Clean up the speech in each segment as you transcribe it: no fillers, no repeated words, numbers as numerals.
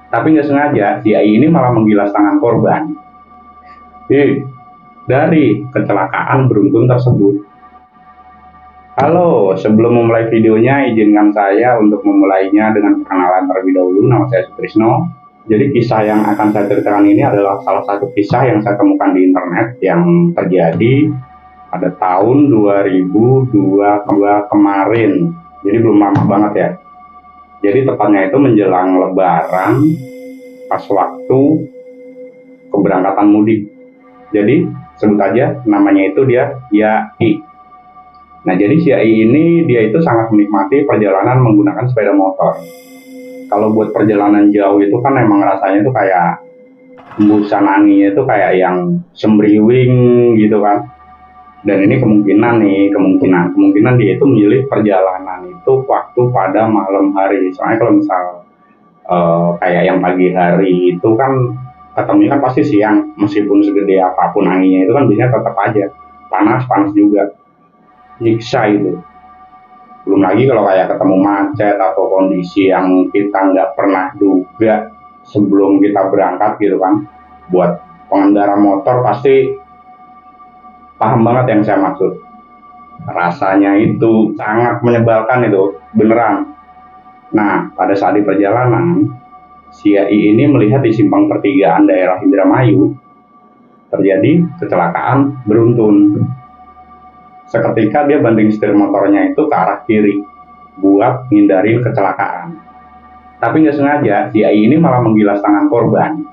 Tapi nggak sengaja, si AI ini malah menggilas tangan korban. Dari kecelakaan beruntun tersebut. Halo, sebelum memulai videonya, izinkan saya untuk memulainya dengan perkenalan terlebih dahulu. Nama saya Sutrisno. Jadi kisah yang akan saya ceritakan ini adalah salah satu kisah yang saya temukan di internet yang terjadi pada tahun 2022 kemarin. Jadi belum lama banget ya. Jadi tepatnya itu menjelang Lebaran, pas waktu keberangkatan mudik. Jadi sebut aja namanya itu dia Yai. Nah, jadi si AI ini dia itu sangat menikmati perjalanan menggunakan sepeda motor. Kalau buat perjalanan jauh itu kan emang rasanya tuh kayak hembusan anginnya itu kayak yang sembriwing gitu kan. Dan ini kemungkinan dia itu memilih perjalanan itu waktu pada malam hari. Soalnya kalau misal kayak yang pagi hari itu kan ketemunya kan pasti siang, meskipun segede apapun anginnya itu kan biasanya tetap aja panas juga, nyiksa itu. Belum lagi kalau kayak ketemu macet atau kondisi yang kita nggak pernah duga sebelum kita berangkat gitu kan. Buat pengendara motor pasti paham banget yang saya maksud. Rasanya itu sangat menyebalkan itu, beneran. Nah, pada saat di perjalanan, si AI ini melihat di simpang pertigaan daerah Indramayu terjadi kecelakaan beruntun. Seketika dia banting setir motornya itu ke arah kiri buat ngindarin kecelakaan. Tapi nggak sengaja, si AI ini malah menggilas tangan korban.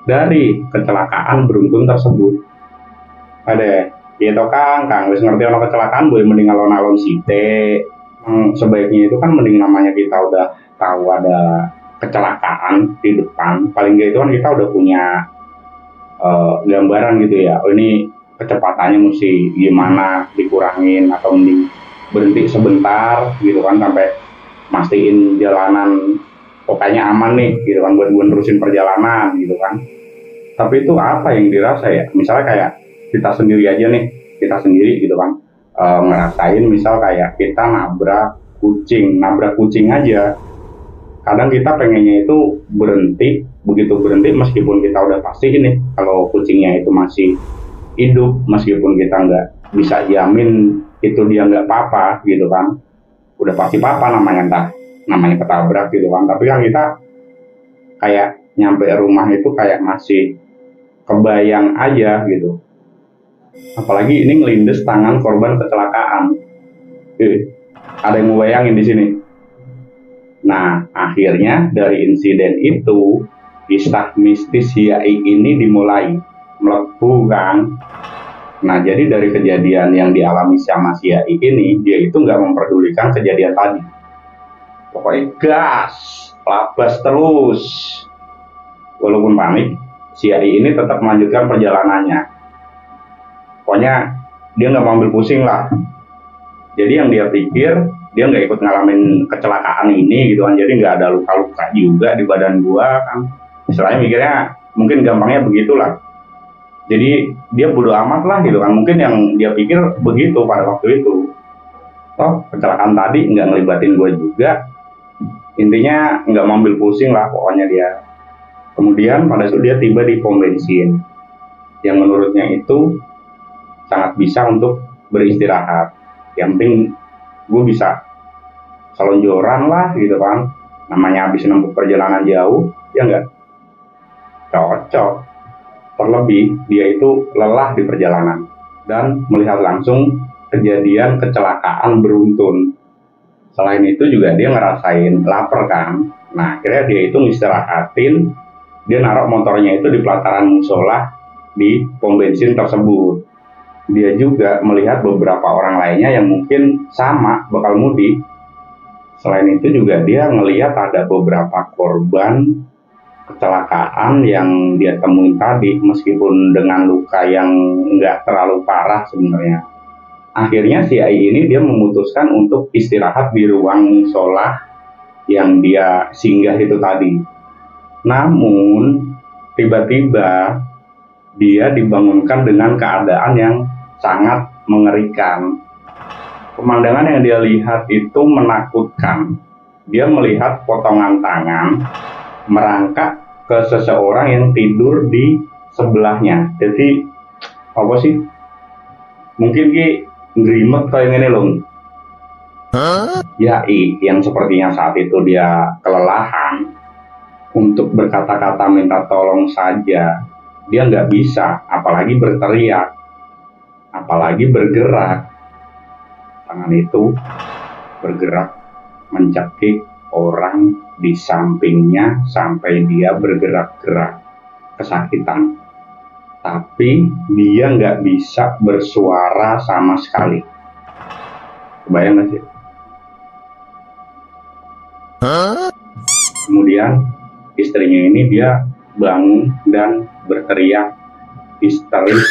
Dari kecelakaan beruntun tersebut. Ada, ya toh Kang, wis ngerti ono kecelakaan, boleh mending alon-alon sithik. Sebaiknya itu kan mending namanya kita udah tahu ada kecelakaan di depan, paling nggak itu kan kita udah punya gambaran gitu ya. Oh ini kecepatannya mesti gimana dikurangin atau mending berhenti sebentar gitu kan sampai mastiin jalanan pokoknya aman nih gitu kan buat nerusin perjalanan gitu kan. Tapi itu apa yang dirasa ya, misalnya kayak kita sendiri aja nih, kita sendiri gitu kan, ngerasain misal kayak kita nabrak kucing aja. Kadang kita pengennya itu berhenti, begitu berhenti meskipun kita udah pasti ini kalau kucingnya itu masih hidup, meskipun kita nggak bisa jamin itu dia nggak apa-apa gitu kan, udah pasti apa namanya, entah namanya ketabrak gitu kan. Tapi kan kita kayak nyampe rumah itu kayak masih kebayang aja gitu, apalagi ini ngelindes tangan korban kecelakaan. Ada yang mau bayangin di sini. Nah, akhirnya dari insiden itu kisah mistis Yai ini dimulai melepuh kan. Nah, jadi dari kejadian yang dialami sama si Yai ini, dia itu nggak memperdulikan kejadian tadi. Pokoknya gas, labas terus. Walaupun panik, si Yai ini tetap melanjutkan perjalanannya. Pokoknya dia nggak mau ambil pusing lah. Jadi yang dia pikir, dia nggak ikut ngalamin kecelakaan ini gitu kan, jadi nggak ada luka-luka juga di badan gua kan. Istilahnya mikirnya mungkin gampangnya begitulah. Jadi dia bodo amat lah gitu kan, mungkin yang dia pikir begitu pada waktu itu. Toh kecelakaan tadi nggak ngelibatin gua juga, intinya nggak mau ambil pusing lah pokoknya dia. Kemudian pada saat dia tiba di pom bensin yang menurutnya itu sangat bisa untuk beristirahat. Yang penting gue bisa selonjoran lah gitu kan, namanya habis menempuh perjalanan jauh ya enggak, cocok. Terlebih dia itu lelah di perjalanan dan melihat langsung kejadian kecelakaan beruntun. Selain itu juga dia ngerasain lapar kan. Nah akhirnya dia itu ngistirahatin, dia naruh motornya itu di pelataran musola di pom bensin tersebut. Dia juga melihat beberapa orang lainnya yang mungkin sama bakal mudik. Selain itu juga dia ngelihat ada beberapa korban kecelakaan yang dia temuin tadi, meskipun dengan luka yang nggak terlalu parah sebenarnya. Akhirnya si AI ini dia memutuskan untuk istirahat di ruang musola yang dia singgah itu tadi. Namun tiba-tiba dia dibangunkan dengan keadaan yang sangat mengerikan. Pemandangan yang dia lihat itu menakutkan. dia melihat potongan tangan merangkak ke seseorang yang tidur di sebelahnya. Jadi apa sih? Mungkin ki ngerimet kayak gini loh. Yai yang sepertinya saat itu dia kelelahan untuk berkata-kata minta tolong saja, dia nggak bisa, apalagi berteriak, apalagi bergerak. Tangan itu bergerak mencekik orang di sampingnya sampai dia bergerak-gerak kesakitan. Tapi dia nggak bisa bersuara sama sekali. Kebayang nggak sih? Kemudian istrinya ini dia bangun dan berteriak histeris.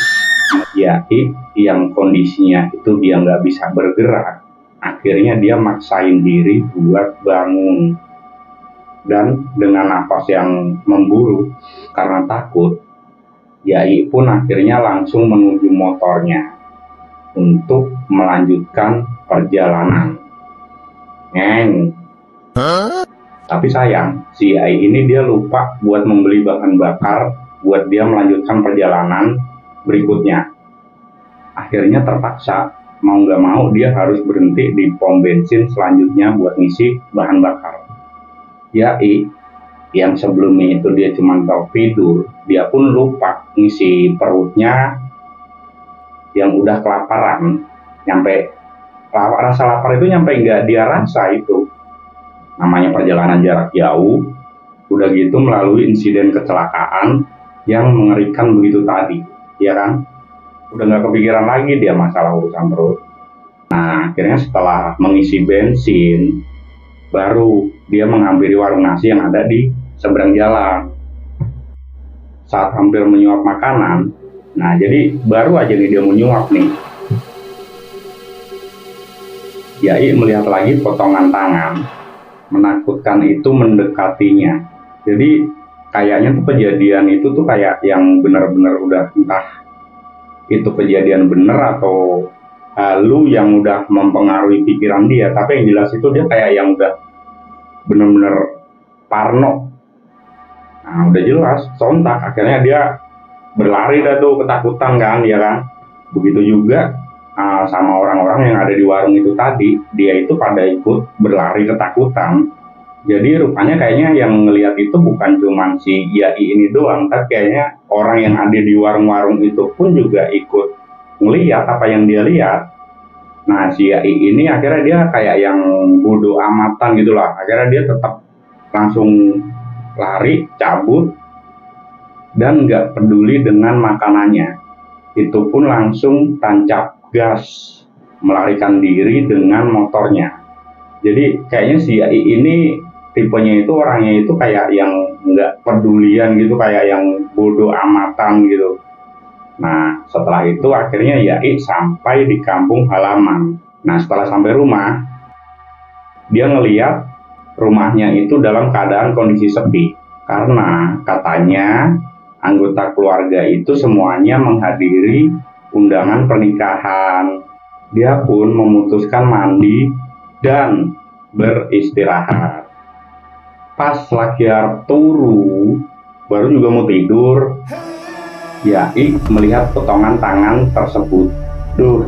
Yai yang kondisinya itu dia nggak bisa bergerak, akhirnya dia maksain diri buat bangun, dan dengan nafas yang memburu karena takut, Yai pun akhirnya langsung menuju motornya untuk melanjutkan perjalanan. Tapi sayang, si Yai ini dia lupa buat membeli bahan bakar buat dia melanjutkan perjalanan berikutnya. Akhirnya terpaksa, mau nggak mau dia harus berhenti di pom bensin selanjutnya buat ngisi bahan bakar. Yai yang sebelumnya itu dia cuma tertidur, dia pun lupa ngisi perutnya yang udah kelaparan. Nyampe rasa lapar itu nyampe nggak dia rasa itu. Namanya perjalanan jarak jauh, udah gitu melalui insiden kecelakaan yang mengerikan begitu tadi, ya kan? Udah nggak kepikiran lagi dia masalah urusan perut. Nah, akhirnya setelah mengisi bensin, baru dia menghampiri warung nasi yang ada di seberang jalan. Saat hampir menyuap makanan, nah jadi baru aja nih dia menyuap nih, Yai melihat lagi potongan tangan menakutkan itu mendekatinya. Jadi kayaknya tuh kejadian itu tuh kayak yang benar-benar udah, entah itu kejadian bener atau halu yang udah mempengaruhi pikiran dia, tapi yang jelas itu dia kayak yang udah bener-bener parno. Nah udah jelas sontak akhirnya dia berlari dah tuh ketakutan kan, ya kan. Begitu juga sama orang-orang yang ada di warung itu tadi, dia itu pada ikut berlari ketakutan. Jadi rupanya kayaknya yang ngelihat itu bukan cuma si Yai ini doang, tapi kayaknya orang yang ada di warung-warung itu pun juga ikut ngelihat apa yang dia lihat. Nah si Yai ini akhirnya dia kayak yang bodoh amatan gitu lah, akhirnya dia tetap langsung lari, cabut, dan nggak peduli dengan makanannya. Itu pun langsung tancap gas, melarikan diri dengan motornya. Jadi kayaknya si Yai ini tipenya itu orangnya itu kayak yang nggak pedulian gitu, kayak yang bodoh amatan gitu. Nah setelah itu akhirnya Yai sampai di kampung halaman. Nah setelah sampai rumah, dia ngeliat rumahnya itu dalam keadaan kondisi sepi, karena katanya anggota keluarga itu semuanya menghadiri undangan pernikahan. Dia pun memutuskan mandi dan beristirahat. Pas lagi turu, baru juga mau tidur, Yai melihat potongan tangan tersebut. Duh,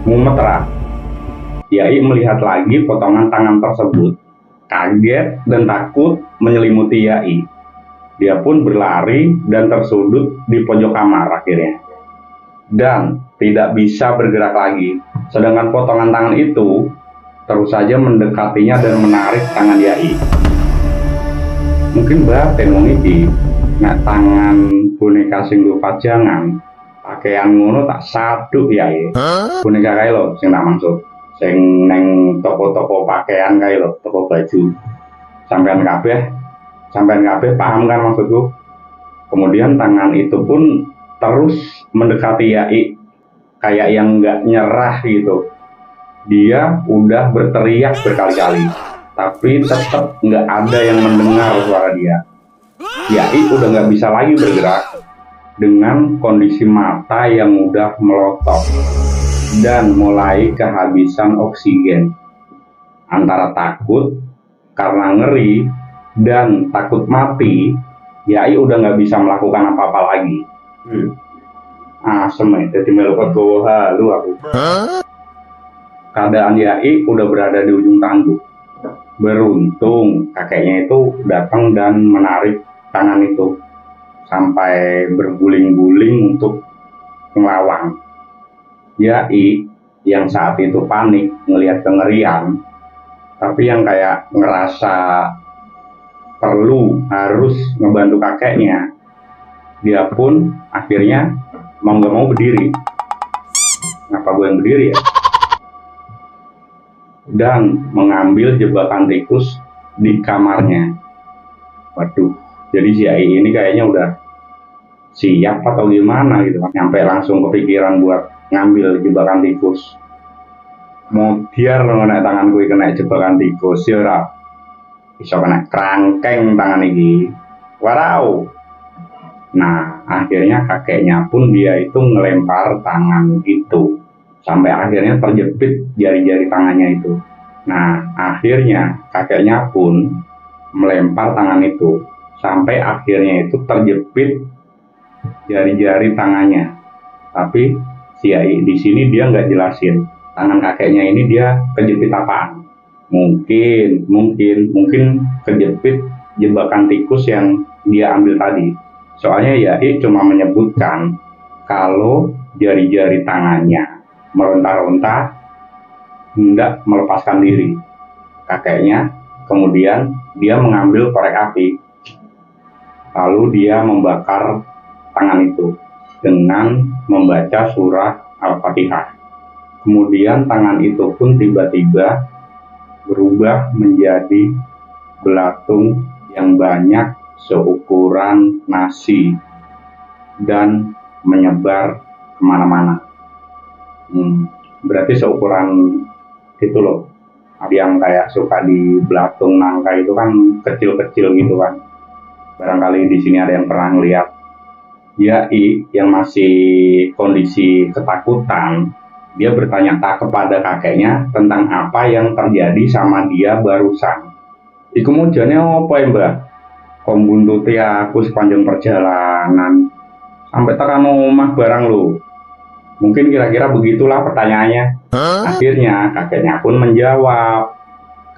mumet. Yai melihat lagi potongan tangan tersebut. Kaget dan takut menyelimuti Yai. Dia pun berlari dan tersudut di pojok kamar akhirnya. Dan tidak bisa bergerak lagi. Sedangkan potongan tangan itu terus saja mendekatinya dan menarik tangan Yai. Mungkin batin wong iki nek tangan boneka sing nggo pajangan, pakaian ngono tak saduk Yai. Boneka kae lho sing tak maksud. Sing neng toko-toko pakaian kae lho, toko baju. Sampean kabeh paham kan maksudku? Kemudian tangan itu pun terus mendekati Yai, kayak yang nggak nyerah gitu. Dia udah berteriak berkali-kali, tapi tetap nggak ada yang mendengar suara dia. Yai udah nggak bisa lagi bergerak dengan kondisi mata yang udah melotot. dan mulai kehabisan oksigen. Antara takut karena ngeri dan takut mati, Yai udah nggak bisa melakukan apa-apa lagi. Asem ya, jadi melu kegowo halu aku. Keadaan Yai udah berada di ujung tanduk. Beruntung kakeknya itu datang dan menarik tangan itu sampai berguling-guling untuk ngelawan. Yai yang saat itu panik ngelihat kengerian, tapi yang kayak ngerasa perlu harus ngebantu kakeknya, dia pun akhirnya mau nggak mau berdiri. Kenapa gue yang berdiri ya? Dan mengambil jebakan tikus di kamarnya. Waduh, jadi si Ai ini kayaknya udah siap atau gimana gitu kan, nyampe langsung kepikiran buat ngambil jebakan tikus. Mau biar naik tangan gue kena jebakan tikus ya ora bisa kena kerangkeng tangan ini. Warau. Nah, akhirnya kakeknya pun dia itu ngelempar tangan itu sampai akhirnya terjepit jari-jari tangannya itu. Nah, akhirnya kakeknya pun melempar tangan itu sampai akhirnya itu terjepit jari-jari tangannya. Tapi si Ai di sini dia nggak jelasin tangan kakeknya ini dia kejepit apaan. Mungkin kejepit jebakan tikus yang dia ambil tadi. Soalnya Yai cuma menyebutkan kalau jari-jari tangannya meronta-ronta hendak melepaskan diri. Kakeknya kemudian dia mengambil korek api, lalu dia membakar tangan itu dengan membaca surah Al-Fatihah. Kemudian tangan itu pun tiba-tiba berubah menjadi belatung yang banyak seukuran nasi dan menyebar kemana-mana. Berarti seukuran itu loh, yang kayak suka di belatung nangka itu kan kecil-kecil gitu kan. Barangkali di sini ada yang pernah lihat. Yai yang masih kondisi ketakutan, dia bertanya kepada kakeknya tentang apa yang terjadi sama dia barusan. Iku mujane apa ya mbak? Kok buntuti aku sepanjang perjalanan sampai tekan omah barang lo. Mungkin kira-kira begitulah pertanyaannya. Akhirnya kakeknya pun menjawab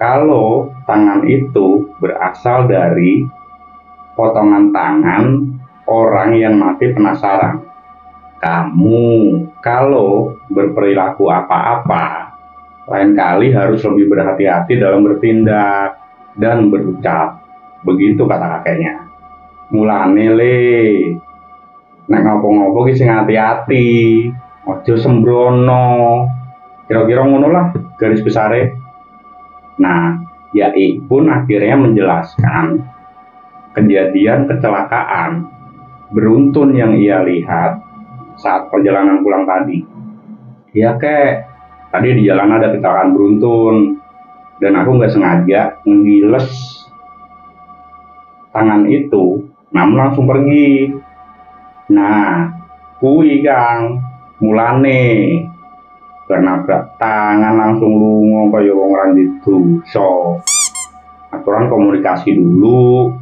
kalau tangan itu berasal dari potongan tangan orang yang mati penasaran. Kamu kalau berperilaku apa-apa, lain kali harus lebih berhati-hati dalam bertindak dan berucap. Begitu kata kakeknya. Mulane le, nek ngopo-ngopo ki sing hati-hati, aja sembrono. Kira-kira ngono lah garis besare. Nah, Yai pun akhirnya menjelaskan kejadian kecelakaan beruntun yang ia lihat saat perjalanan pulang tadi. Ya kek, tadi di jalan ada kecelakaan beruntun dan aku nggak sengaja ngiles tangan itu, namun langsung pergi. Nah, kui kang mulane bernabrak tangan langsung lungo kaya wong ora dosa. Aturan komunikasi dulu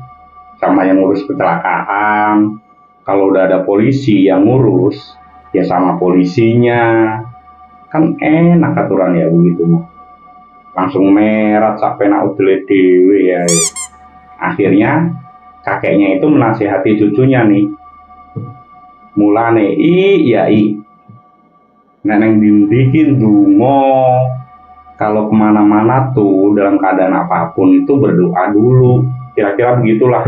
sama yang ngurus kecelakaan. Kalau udah ada polisi yang ngurus, ya sama polisinya. Kan enak aturan ya begitu. Langsung merat sampai nak udele dewe ya. Akhirnya kakeknya itu menasihati cucunya nih. Mulane Yai. Neneng dindikin dungo. Kalau kemana-mana tuh dalam keadaan apapun itu berdoa dulu. Kira-kira begitulah.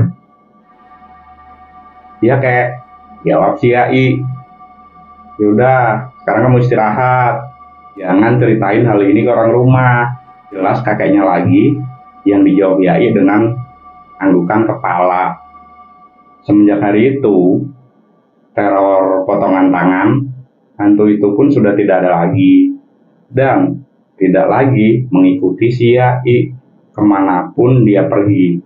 Ya kayak jawab si Yai. Yaudah, sekarang kamu istirahat. Jangan ceritain hal ini ke orang rumah. Jelas kakeknya lagi yang dijawab Yai dengan anggukan kepala. Semenjak hari itu, teror potongan tangan hantu itu pun sudah tidak ada lagi dan tidak lagi mengikuti si Yai kemanapun dia pergi.